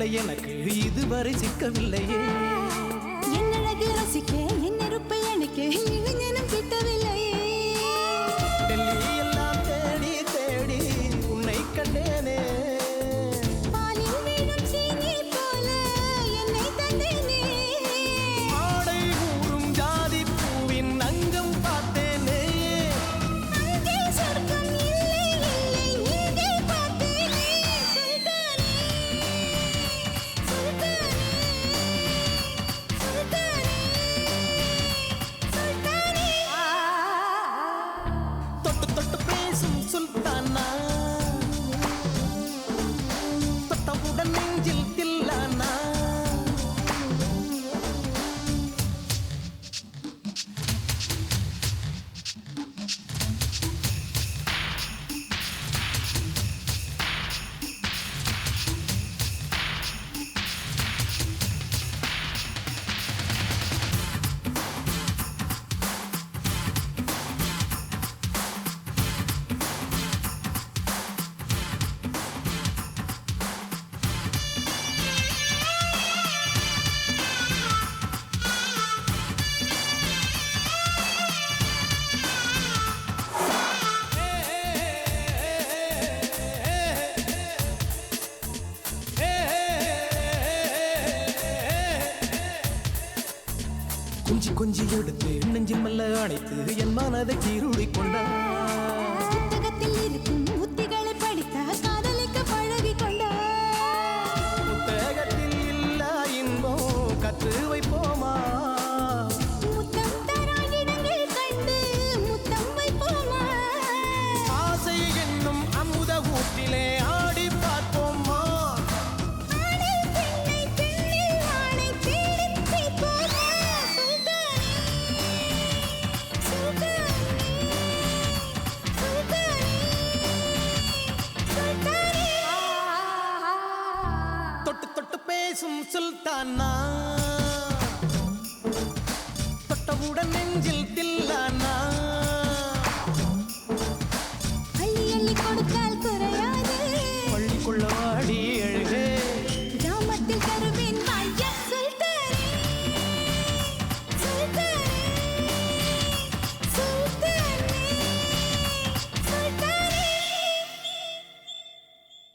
பிள்ளை எனக்கு இதுவரை சிக்கவில்லையே. என் அழகு ரசிக்க என் நெருப்பை அணைக்க இளைஞனும் கிட்டவில்லையே. டெல்லி எல்லாம் தேடி தேடி உன்னை கண்டேனே. பாலில் வீழும் சீனி போல என்னை தந்தேனே. ஆடை ஊறும் ஜாதி பூவின் அங்கம் பார்த்தேனே. அங்கே சொர்க்கம் இல்லை இல்லை இங்கே பார்த்தேனே. சுல்தானே சுல்தானே சுல்தானே சுல்தானே. தொட்டு தொட்டு பேசும் சுல்தானா, தொட்டவுடன் நெஞ்சில் தில்லானா. கொஞ்சி கொஞ்சி எடுத்து நெஞ்சில் மெல்ல அணைத்து என் மனதை கீருடி கொண்டார். புத்தகத்தில் இருக்கும் உத்திகளை படித்த காதலிக்க பழகி கொண்டார். புத்தகத்தில் இல்ல இன்பம் கற்று வைப்போமா. முத்தம் தரா இடங்கள் கண்டு முத்தம் வைப்போமா. ஆசை என்னும் அமுத ஊற்றிலே ஆடி பார்ப்போமா. ஆணில் பெண்ணை பெண்ணில் ஆணை தேடிப் பிடிப்போமா. சுல்தானே சுல்தானே சுல்தானே சுல்தானே. தொட்டு தொட்டு பேசும் சுல்தானா,